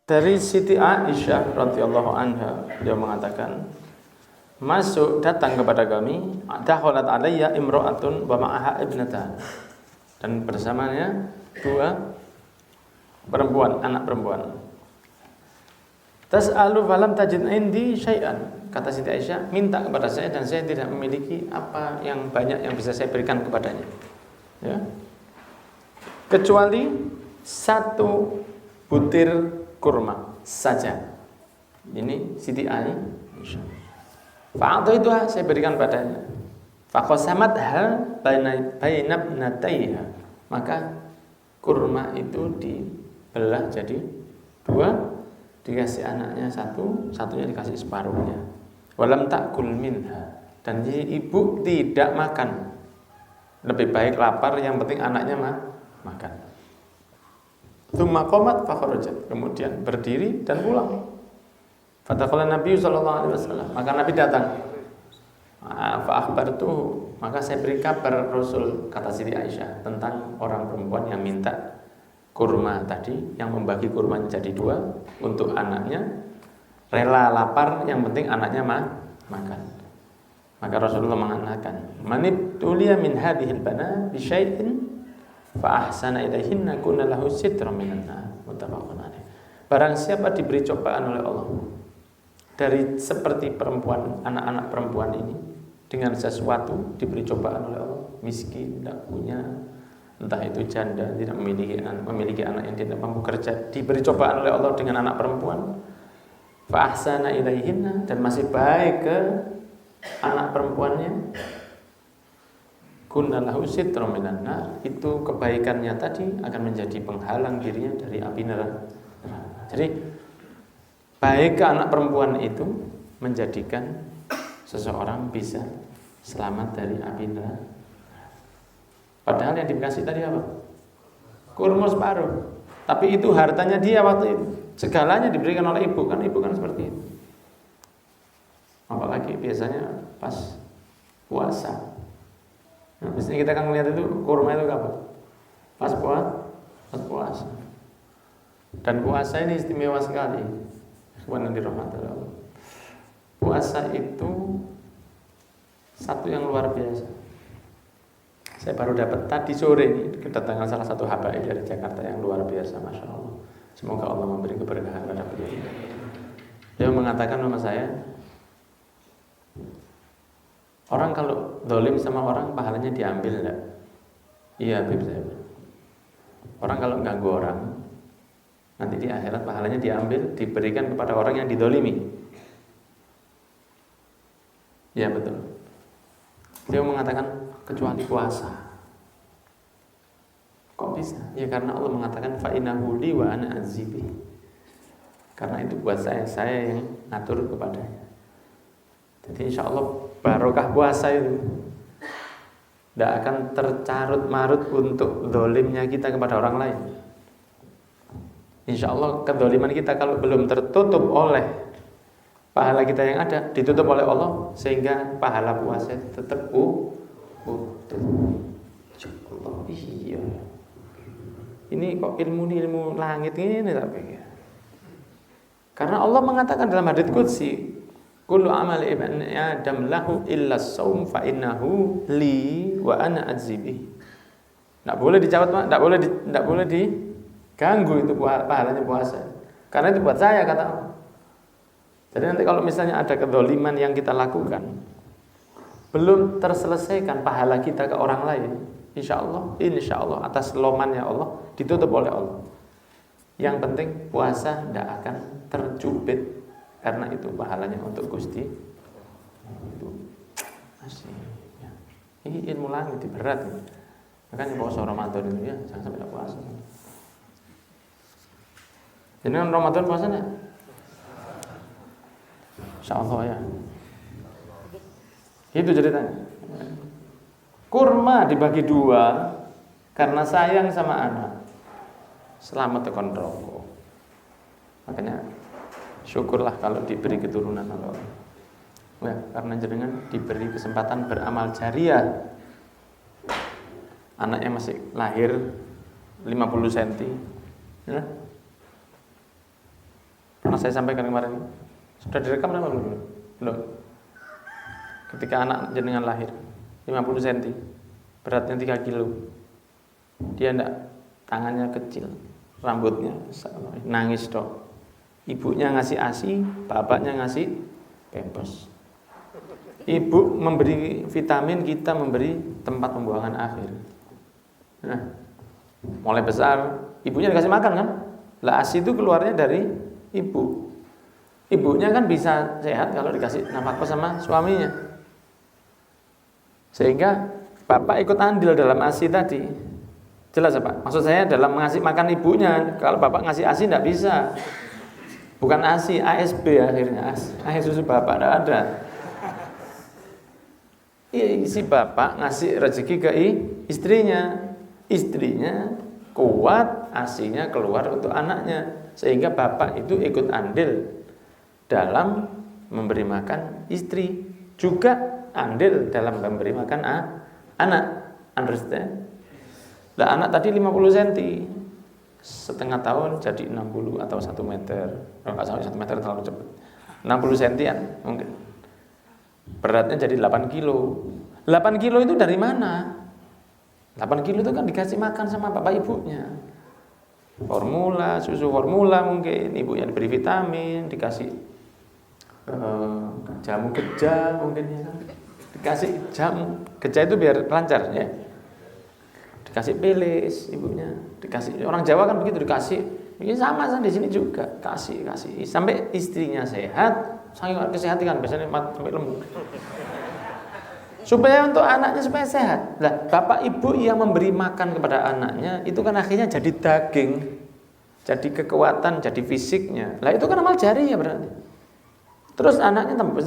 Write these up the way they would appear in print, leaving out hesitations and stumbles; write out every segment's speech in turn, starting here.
Dari Siti Aisyah radhiyallahu anha, dia mengatakan, datang kepada kami, dakhalat alayya imra'atun wa ma'aha ibnatan. Dan bersamanya dua perempuan, anak perempuan. Tas'alu falam tajid indi syai'an. Kata Siti Aisyah, minta kepada saya dan saya tidak memiliki apa yang banyak yang bisa saya berikan kepadanya. Ya. Kecuali satu butir kurma saja. Ini Siti Aisyah. Fa'adha itu saya berikan padanya. Faqasamatha bainabnataiha. Maka kurma itu dibelah jadi dua, dikasih anaknya satu, satunya dikasih separuhnya. Walam ta'kul minha. Dan ibu tidak makan. Lebih baik lapar, yang penting anaknya makan. Tsumma qamat fa kharajat. Kemudian berdiri dan pulang. Fadakhala Nabi sallallahu alaihi wasallam. Maka Nabi datang. Fa akhbartuhu. Maka saya beri kabar Rasul, kata Siti Aisyah, tentang orang perempuan yang minta kurma tadi, yang membagi kurmanya jadi dua untuk anaknya, rela lapar, yang penting anaknya makan. Maka Rasulullah mengatakan, "Manibtuliya min hadhil bana bi syai'in fa ahsana ilaihinna kunna lahu sitran minan nar." Muttafaqun alaih. Barang siapa diberi cobaan oleh Allah dari seperti perempuan, anak-anak perempuan ini, dengan sesuatu diberi cobaan oleh Allah, miskin, tidak punya, entah itu janda, tidak memiliki anak yang tidak mampu kerja, diberi cobaan oleh Allah dengan anak perempuan, fa ahsana ilaihinna, dan masih baik ke anak perempuannya, kunna lahu sitran minan nar, itu kebaikannya tadi akan menjadi penghalang dirinya dari api neraka. Jadi baik ke anak perempuan itu menjadikan seseorang bisa selamat dari api neraka. Padahal yang dikasih tadi apa? Kurma separuh. Tapi itu hartanya dia waktu itu. Segalanya diberikan oleh ibu, kan ibu kan seperti itu. Apalagi biasanya pas puasa. Nah, biasanya kita kan melihat itu kurma itu apa? Pas puasa. Dan puasa ini istimewa sekali. Ikhwan dirahmati Allah. Puasa itu satu yang luar biasa. Saya baru dapat tadi sore ini kedatangan salah satu habaib dari Jakarta yang luar biasa, masya Allah. Semoga Allah memberi keberkahan pada beliau. Dia mengatakan sama saya, orang kalau dolim sama orang pahalanya diambil enggak? Iya, Habib saya. Orang kalau ganggu orang, nanti di akhirat pahalanya diambil, diberikan kepada orang yang didolimi. Ya betul. Dia mengatakan kecuali puasa. Kok bisa? Ya karena Allah mengatakan fa innahu li wa ana azibi. Karena itu buat saya yang ngatur kepadanya. Jadi insya Allah barokah puasa itu tidak akan tercarut marut untuk dolimnya kita kepada orang lain. Insya Allah kedoliman kita kalau belum tertutup oleh pahala kita yang ada, ditutup oleh Allah, sehingga pahala puasa tetap utuh. Allah, iya. Ini kok ilmu langit ini tapi ya. Karena Allah mengatakan dalam hadits qudsi, kullu amali ibni adam lahu illa shaum fa innahu li wa ana azibi. Enggak boleh dicabut, enggak boleh diganggu itu pahalanya puasa. Karena itu buat saya, kata Allah. Jadi nanti kalau misalnya ada kedoliman yang kita lakukan, belum terselesaikan pahala kita ke orang lain, insya Allah atas lomannya Allah ditutup oleh Allah. Yang penting puasa tidak akan tercubit, karena itu pahalanya untuk Gusti. Itu masih ya. Ini ilmu langit berat. Makanya puasa Ramadan itu ya jangan sampai tidak puasa. Jadi kan Ramadan puasanya insya Allah ya. Itu ceritanya. Kurma dibagi dua karena sayang sama anak. Selamat tekan rokok. Makanya syukurlah kalau diberi keturunan Allah. Ya, karena jenengan diberi kesempatan beramal jariah. Anaknya masih lahir 50 cm. Ya. Pernah saya sampaikan kemarin. Sudah direkam apa belum? Belum. Ketika anak jenengan lahir 50 cm, beratnya 3 kilo. Dia enggak, tangannya kecil, rambutnya nangis dok. Ibunya ngasih ASI, bapaknya ngasih pampers. Ibu memberi vitamin, kita memberi tempat pembuangan akhir. Nah, mulai besar, ibunya dikasih makan kan? Lah ASI itu keluarnya dari ibu. Ibunya kan bisa sehat kalau dikasih nafkah sama suaminya. Sehingga bapak ikut andil dalam ASI tadi. Jelas apa? Maksud saya dalam ngasih makan ibunya. Kalau bapak ngasih ASI tidak bisa. Bukan ASI, ASB akhirnya. Akhir susu bapak tidak ada. Si bapak ngasih rezeki ke istrinya. Istrinya kuat, ASI-nya keluar untuk anaknya. Sehingga bapak itu ikut andil dalam memberi makan istri, juga andil dalam memberi makan anak. Understand? Lah anak tadi 50 cm, setengah tahun jadi 60 atau 1 meter. Kalau nggak sampai 1 meter terlalu cepat. 60 cm mungkin. Beratnya jadi 8 kilo. 8 kilo itu dari mana? 8 kilo itu kan dikasih makan sama bapak ibunya. Formula, susu formula mungkin, ibunya diberi vitamin, dikasih jamu geja mungkin ya. Dikasih jamu geja itu biar lancar ya. Dikasih pelis ibunya, dikasih, orang Jawa kan begitu, dikasih. Ini sama di sini juga, kasih sampai istrinya sehat, saking kesehatan biasanya sampai lembut. Supaya untuk anaknya supaya sehat. Lah, bapak ibu yang memberi makan kepada anaknya itu kan akhirnya jadi daging, jadi kekuatan, jadi fisiknya. Lah itu kan amal jariah berarti. Terus anaknya tambah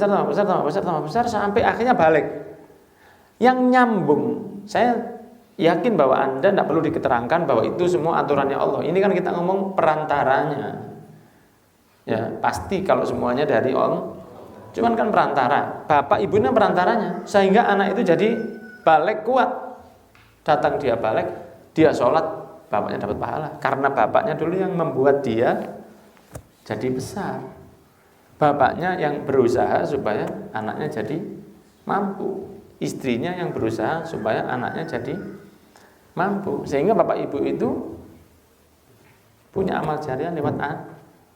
besar sampai akhirnya balik. Yang nyambung, saya yakin bahwa Anda tidak perlu diketerangkan bahwa itu semua aturannya Allah. Ini kan kita ngomong perantaranya. Ya, pasti kalau semuanya dari Allah. Cuman kan perantara. Bapak ibunya perantaranya. Sehingga anak itu jadi balik kuat. Datang dia balik, dia sholat, bapaknya dapat pahala. Karena bapaknya dulu yang membuat dia jadi besar. Bapaknya yang berusaha supaya anaknya jadi mampu. Istrinya yang berusaha supaya anaknya jadi mampu. Sehingga bapak ibu itu punya amal jariah lewat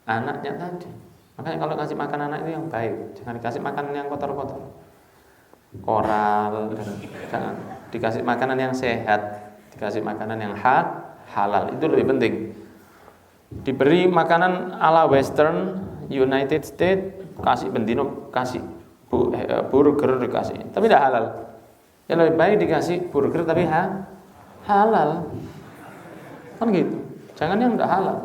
anaknya tadi. Makanya kalau kasih makan anak itu yang baik. Jangan dikasih makan yang kotor-kotor, koral. Jangan. Dikasih makanan yang sehat, dikasih makanan yang halal. Itu lebih penting. Diberi makanan ala Western United States, kasih bendino, kasih burger dikasih, tapi tidak halal. Yang lebih baik dikasih burger tapi halal, kan gitu. Jangan yang tidak halal.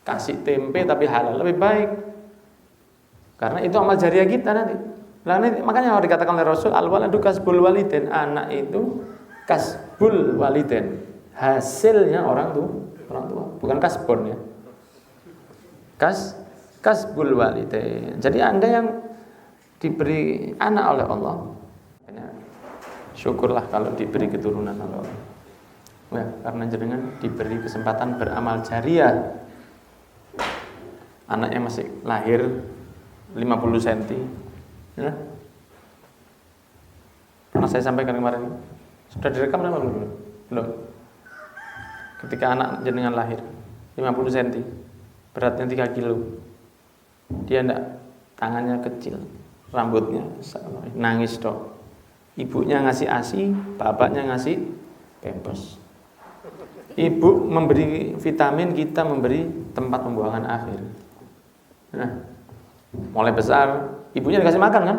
Kasih tempe tapi halal lebih baik, karena itu amal jariah kita nanti. Makanya kalau dikatakan oleh Rasul, al-waladu kasbul waliden, anak itu kasbul waliden, hasilnya orang tua, bukan kasbon ya. Kasbul walidain. Jadi Anda yang diberi anak oleh Allah, syukurlah kalau diberi keturunan oleh Allah. Ya, karena jenengan diberi kesempatan beramal jariah. Anaknya masih lahir 50 cm. Ya. Pernah saya sampaikan kemarin. Sudah direkam apa belum? Belum. Ketika anak jenengan lahir 50 cm, beratnya 3 kilo. Dia enggak, tangannya kecil, rambutnya nangis dok. Ibunya ngasih ASI, bapaknya ngasih pampers. Ibu memberi vitamin, kita memberi tempat pembuangan akhir. Nah, mulai besar, ibunya dikasih makan kan?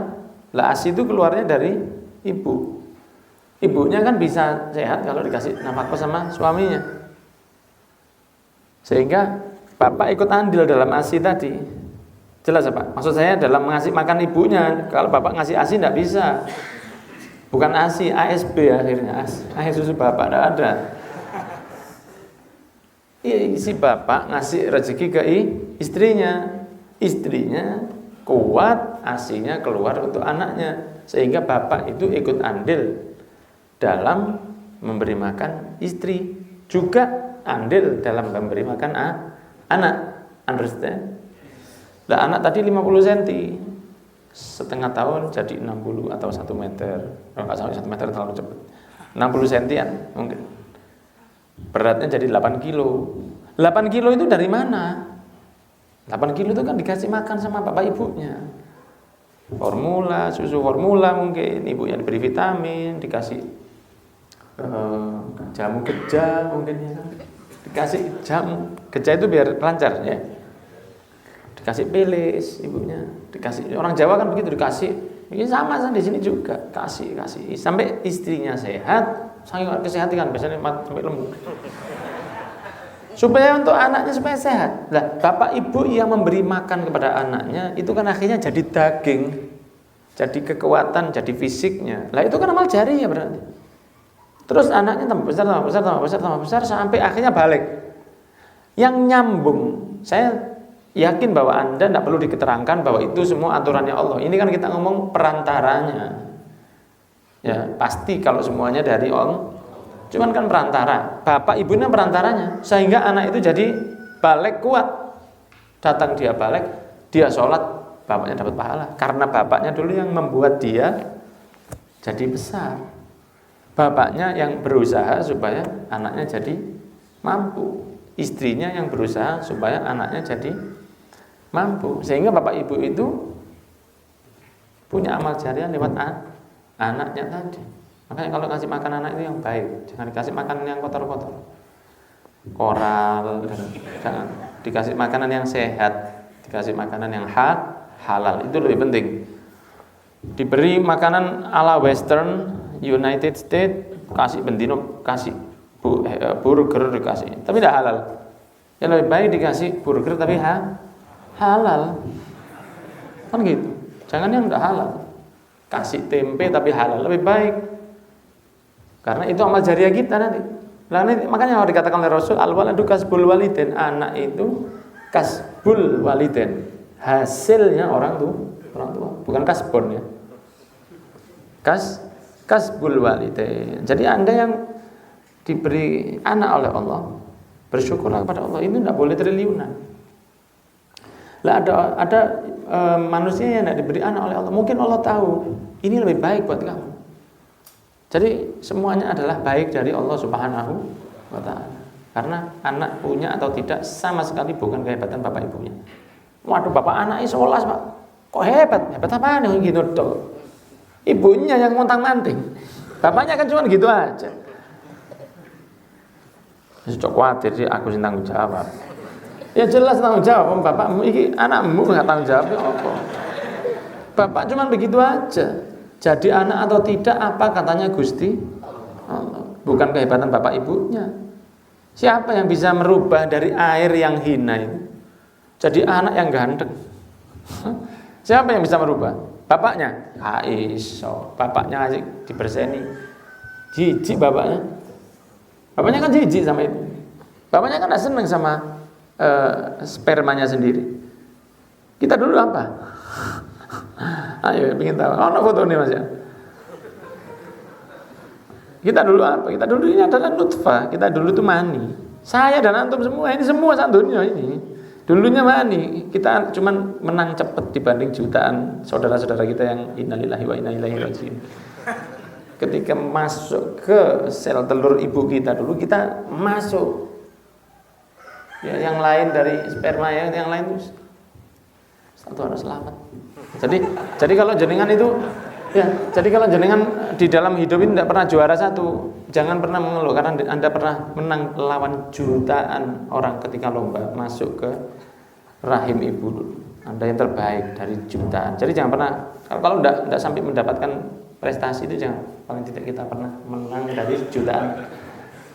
Lah ASI itu keluarnya dari ibu. Ibunya kan bisa sehat kalau dikasih nafkah sama suaminya. Sehingga bapak ikut andil dalam ASI tadi. Jelas apa? Maksud saya dalam ngasih makan ibunya. Kalau bapak ngasih ASI tidak bisa. Bukan ASI, ASB akhirnya. Akhir susu bapak tidak ada. Si bapak ngasih rezeki ke istrinya. Istrinya kuat, ASI-nya keluar untuk anaknya. Sehingga bapak itu ikut andil dalam memberi makan istri. Juga andil dalam memberi makan anak. Understand? Lah anak tadi 50 cm, setengah tahun jadi 60 atau 1 meter. Kalau nggak sampai 1 meter terlalu cepat. 60 cm mungkin. Beratnya jadi 8 kilo. 8 kilo itu dari mana? 8 kilo itu kan dikasih makan sama bapak ibunya. Formula, susu formula mungkin, ibunya diberi vitamin, dikasih jamu geja mungkin ya. Dikasih jamu geja itu biar lancar ya. Dikasih pelis ibunya, dikasih orang Jawa kan begitu dikasih. Ini sama di sini juga kasih sampai istrinya sehat, saking kesehatan kan biasanya sampai lembut. Supaya untuk anaknya supaya sehat. Lah, bapak ibu yang memberi makan kepada anaknya itu kan akhirnya jadi daging, jadi kekuatan, jadi fisiknya. Lah itu kan amal jariah berarti. Terus anaknya tambah besar sampai akhirnya balik. Yang nyambung, saya yakin bahwa Anda tidak perlu diketerangkan bahwa itu semua aturannya Allah. Ini kan kita ngomong perantaranya. Ya, pasti kalau semuanya dari Allah. Cuman kan perantara, bapak ibunya perantaranya, sehingga anak itu jadi balik kuat. Datang dia balik, dia sholat, bapaknya dapat pahala. Karena bapaknya dulu yang membuat dia jadi besar. Bapaknya yang berusaha supaya anaknya jadi mampu. Istrinya yang berusaha supaya anaknya jadi mampu. Sehingga bapak ibu itu punya amal jariah lewat anaknya tadi. Makanya kalau kasih makan anak itu yang baik, jangan dikasih makanan yang kotor-kotor, koral, jangan. Dikasih makanan yang sehat, dikasih makanan yang halal, itu lebih penting. Diberi makanan ala Western United States, kasih bendino, kasih burger dikasih, tapi tidak halal. Yang lebih baik dikasih burger tapi halal, kan gitu. Jangan yang tidak halal, kasih tempe tapi halal, lebih baik. Karena itu amal jariah kita nanti. Makanya harus dikatakan oleh Rasul, al-waladu kasbul waliden, anak itu kasbul waliden, hasilnya orang tua, bukan kasbon ya. Kasbul waliden. Jadi Anda yang diberi anak oleh Allah, bersyukurlah kepada Allah. Ini tidak boleh triliunan. Lah ada manusia yang tidak diberi anak oleh Allah. Mungkin Allah tahu ini lebih baik buat kamu. Jadi semuanya adalah baik dari Allah Subhanahu wa ta'ala. Karena anak punya atau tidak sama sekali bukan kehebatan bapak ibunya. Waduh, bapak anaknya 11 Pak. Kok hebat? Hebat apaan yang gitu dong? Ibunya yang montang-manting. Bapaknya kan cuma gitu aja. Cok khawatir sih aku sing tanggung jawab. Ya jelas tanggung jawab, bapakmu iki anakmu enggak tanggung jawab apa. Bapak cuma begitu aja. Jadi anak atau tidak apa katanya Gusti Allah. Bukan kehebatan bapak ibunya. Siapa yang bisa merubah dari air yang hina itu jadi anak yang ganteng? Siapa yang bisa merubah? Bapaknya? Iso. Bapaknya asik diberseni. Jijik bapaknya. Bapaknya kan jijik sama itu. Bapaknya kan tidak senang sama spermanya sendiri. Kita dulu apa? Ayo, ingin tahu. Oh, foto nih Mas ya. Kita dulu apa? Kita dulu ini adalah nutfah. Kita dulu itu mani. Saya dan antum semua ini semua santunya ini. Dulunya mani. Kita cuman menang cepat dibanding jutaan saudara-saudara kita yang innalillahi wa inna ilaihi raji'un. Ketika masuk ke sel telur ibu kita dulu, kita masuk. Ya, yang lain dari sperma yang lain itu satu harus selamat. Jadi kalau jenengan itu ya, jadi kalau jenengan di dalam hidup ini tidak pernah juara satu, jangan pernah mengeluh karena Anda pernah menang lawan jutaan orang ketika lomba masuk ke rahim ibu dulu. Anda yang terbaik dari jutaan. Jadi jangan pernah kalau tidak sampai mendapatkan prestasi itu jangan, paling tidak kita pernah menang dari jutaan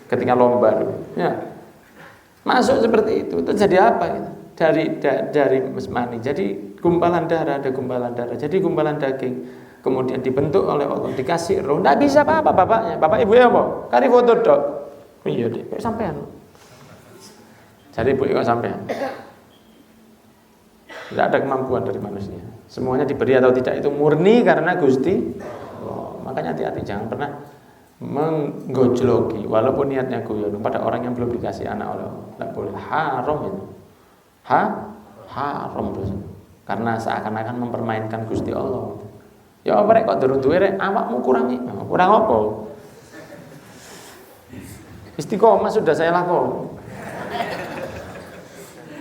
ketika lomba dulu. Ya. Masuk seperti itu jadi apa gitu? Dari mani jadi gumpalan darah, ada gumpalan darah, jadi gumpalan daging, kemudian dibentuk oleh Allah, dikasih roh, tidak bisa apa-apa bapaknya, bapak ibu ya apa? Kari foto dok, iya deh, kayak sampean, jadi ibu kok sampean, tidak ada kemampuan dari manusia, semuanya diberi atau tidak itu murni karena Gusti, makanya hati-hati jangan pernah menggojloki, walaupun niatnya guyon pada orang yang belum dikasih anak oleh Allah, tidak boleh, haram itu. Haram dosa. karena seakan-akan mempermainkan Gusti Allah. Ya apa rek kok durung duwe rek awakmu kurang apa? Istiqomah sudah saya lakukan.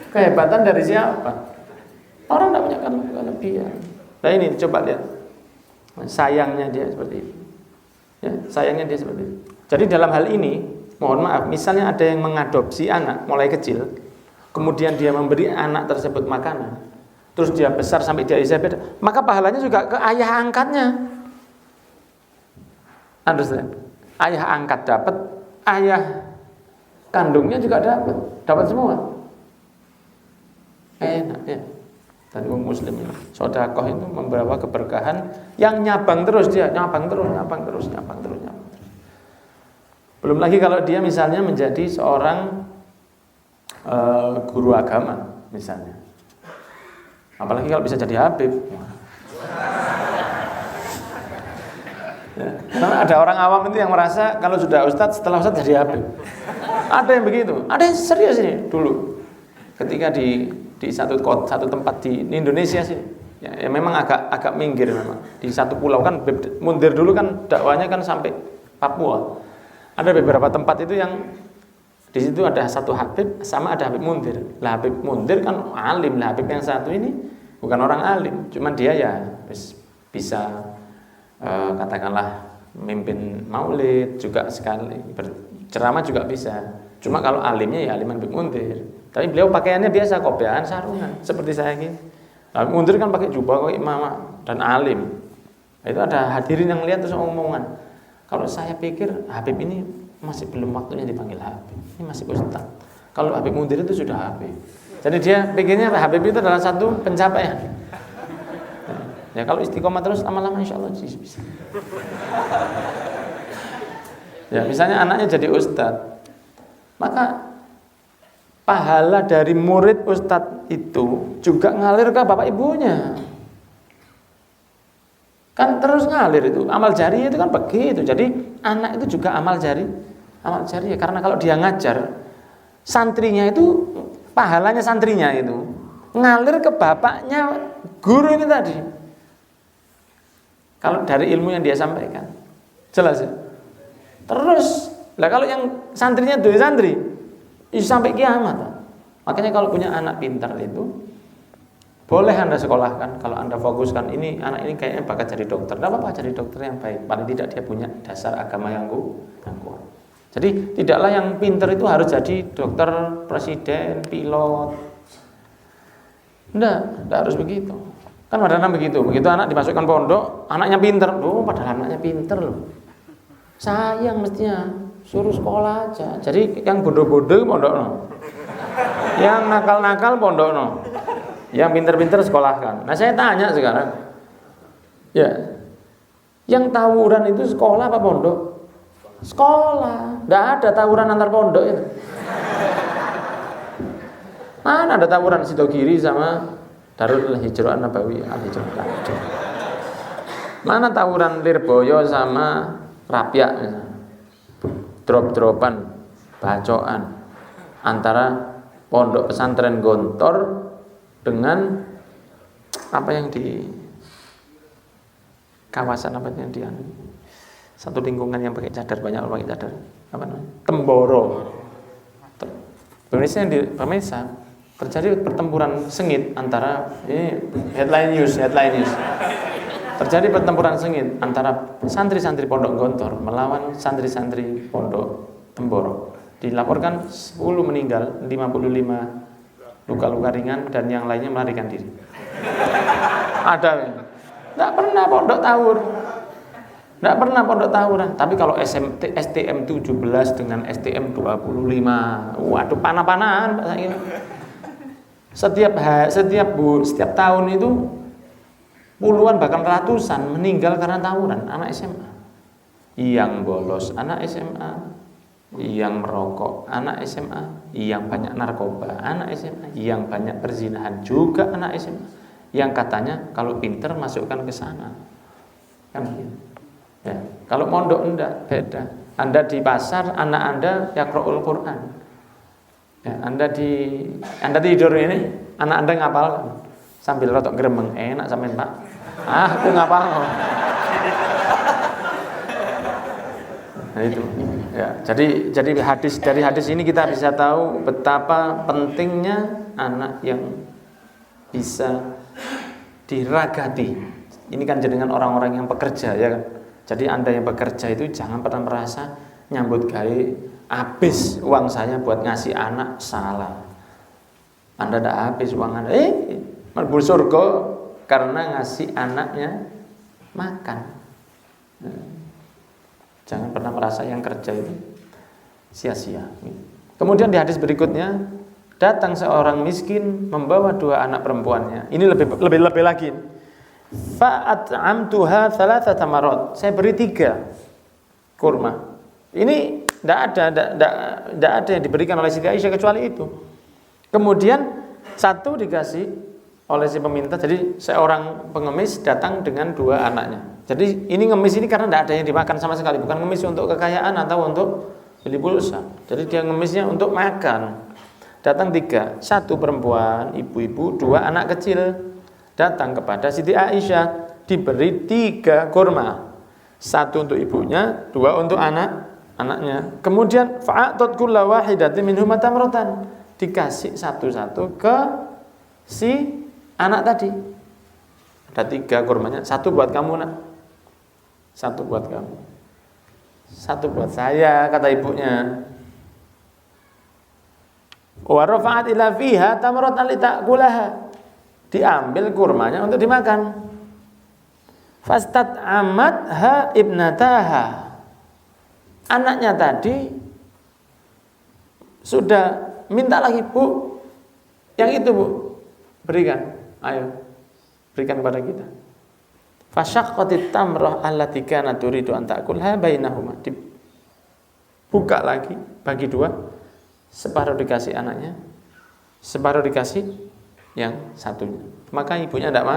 Kehebatan dari siapa? Orang tidak punya kelebihan. Nah ini coba lihat. Sayangnya dia seperti itu. Ya, sayangnya dia seperti itu. Jadi dalam hal ini, mohon maaf, misalnya ada yang mengadopsi anak mulai kecil, kemudian dia memberi anak tersebut makanan, terus dia besar sampai dia Elizabeth, maka pahalanya juga ke ayah angkatnya. Understand? Ayah angkat dapat, ayah kandungnya juga dapat semua. Enak ya. Dan muslim sedekah itu membawa keberkahan yang nyabang terus dia, nyabang terus. Belum lagi kalau dia misalnya menjadi seorang guru agama misalnya. Apalagi kalau bisa jadi habib. Ya, karena ada orang awam itu yang merasa kalau sudah ustadz, setelah ustadz jadi habib. Ada yang begitu, ada yang serius ini dulu. Ketika di satu tempat di Indonesia sih, ya memang agak minggir memang. Di satu pulau kan, Mundir dulu kan dakwanya kan sampai Papua. Ada beberapa tempat itu yang di situ ada satu Habib sama ada Habib Mundir. Lah Habib Mundir kan alim, lah Habib yang satu ini bukan orang alim, cuman dia ya bisa katakanlah mimpin maulid juga sekali, ceramah juga bisa. Cuma kalau alimnya ya alim Habib Mundir. Tapi beliau pakaiannya biasa, kopiahan, sarungan seperti saya ini. Habib Mundir kan pakai jubah, pakai imamah dan alim. Itu ada hadirin yang lihat terus omongan. Kalau saya pikir Habib ini masih belum waktunya dipanggil Habib. Ini masih ustaz. Kalau Habib Mundir itu sudah Habib. Jadi dia pikirnya Habib itu adalah satu pencapaian. Ya kalau istiqomah terus lama-lama insya Allah bisa. Ya misalnya anaknya jadi ustaz, maka pahala dari murid ustaz itu juga ngalir ke bapak ibunya. Kan terus ngalir itu. Amal jari itu kan begitu. Jadi anak itu juga amal jari ya. Karena kalau dia ngajar, santrinya itu, pahalanya santrinya itu ngalir ke bapaknya guru ini tadi. Kalau dari ilmu yang dia sampaikan, jelas ya. Terus, lah kalau yang santrinya dua santri, itu sampai kiamat. Makanya kalau punya anak pintar itu, boleh Anda sekolahkan. Kalau Anda fokuskan ini, anak ini kayaknya bakat jadi dokter, tidak apa-apa, jadi dokter yang baik. Paling tidak dia punya dasar agama yang kuat. Jadi tidaklah yang pintar itu harus jadi dokter, presiden, pilot. Tidak harus begitu. Kan kadang-kadang begitu. Begitu anak dimasukkan pondok, anaknya pintar. Padahal anaknya pintar loh. Sayang mestinya suruh sekolah aja. Jadi yang bodoh-bodoh pondok no. Yang nakal-nakal pondok no. Yang pintar-pintar sekolahkan. Nah saya tanya sekarang, ya, yang tawuran itu sekolah apa pondok? Sekolah. Tidak ada tawuran antar pondok itu. Mana ada tawuran Sidogiri sama Darul Hijrah Nabawi Al-Hijrah. Mana tawuran Lirboyo sama Rapia misalnya. Drop-dropan, bacoan antara pondok pesantren Gontor dengan apa yang di kawasan apa yang di satu lingkungan yang pakai cadar, banyak orang pakai cadar, apa namanya? Temboro. Pemirsa terjadi pertempuran sengit antara headline news. Terjadi pertempuran sengit antara santri-santri pondok Gontor melawan santri-santri pondok Temboro. Dilaporkan 10 meninggal, 55 luka-luka ringan dan yang lainnya melarikan diri. Ada. Tidak pernah pondok tawuran. Tapi kalau STM 17 dengan STM 25, waduh panah-panahan Pak Saiki. Setiap tahun itu puluhan bahkan ratusan meninggal karena tawuran anak SMA. Yang bolos anak SMA, yang merokok anak SMA, yang banyak narkoba anak SMA, yang banyak perzinahan juga anak SMA, yang katanya kalau pinter masukkan ke sana. Kan begitu. Ya, kalau mondok enggak, beda. Anda di pasar, anak Anda yaqra'ul Quran. Ya, Anda tidur ini, anak Anda ngapalkan. sambil rotok gremeng, enak sampean Pak. Aku ngapal. Nah itu. Ya, jadi dari hadis ini kita bisa tahu betapa pentingnya anak yang bisa diragati. Ini kan jenengan orang-orang yang bekerja ya kan. Jadi Anda yang bekerja itu jangan pernah merasa nyambut gawe habis uang saya buat ngasih anak, salah. Anda tidak habis uang Anda. Mlebu surga karena ngasih anaknya makan. Jangan pernah merasa yang kerja itu sia-sia. Kemudian di hadis berikutnya, datang seorang miskin membawa 2 anak perempuannya. Ini lebih lagi. Fa'at'amtuha 3 tamarot. Saya beri 3 kurma. Ini tidak ada yang diberikan oleh Siti Aisyah kecuali itu. Kemudian 1 dikasih oleh si peminta. Jadi seorang pengemis datang dengan 2 anaknya. Jadi ini ngemis ini karena tidak ada yang dimakan sama sekali, bukan ngemis untuk kekayaan atau untuk beli pulsa. Jadi dia ngemisnya untuk makan. Datang 3, 1 perempuan, ibu-ibu, 2 anak kecil. Datang kepada Siti Aisyah, diberi 3 kurma. 1 untuk ibunya, 2 untuk anaknya. Kemudian fa'atat kulla wahidatin minhuma tamratan. Dikasih satu-satu ke si anak tadi. Ada 3 kurmanya, 1 buat kamu nak. 1 buat kamu. 1 buat saya, kata ibunya. Wa rafa'at ila fiha tamratan litakulaha. Diambil kurmanya untuk dimakan. Fastat'amatha ibnataha. Anaknya tadi sudah minta lagi, Bu. Yang itu, Bu. Berikan. Ayo. Berikan kepada kita. Fasyaqqatit tamrah allati kanat turidu an ta'kulha bainahuma. Dibuka lagi bagi 2. Separuh dikasih anaknya, separuh dikasih yang satunya. Maka ibunya tidak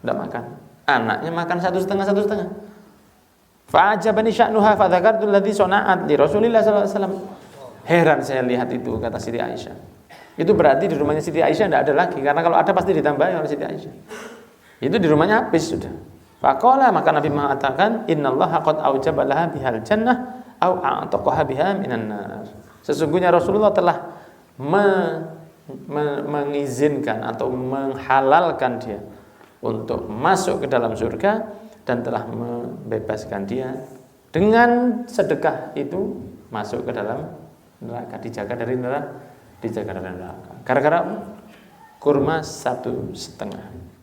makan. Anaknya makan 1/2. Fa'ajabani sya'nuha fa dzakartu alladhi sana'at li Rasulillah sallallahu alaihi wasallam. Heran saya lihat itu, kata Siti Aisyah. Itu berarti di rumahnya Siti Aisyah tidak ada lagi, karena kalau ada pasti ditambahi oleh Siti Aisyah. Itu di rumahnya habis sudah. Faqala, maka Nabi mengatakan, innallaha qad aujaba laha bihal jannah au a'taqaha biha minan nar. Sesungguhnya Rasulullah telah mengizinkan atau menghalalkan dia untuk masuk ke dalam surga dan telah membebaskan dia dengan sedekah itu masuk ke dalam neraka, dijaga dari neraka. Gara-gara kurma 1/2.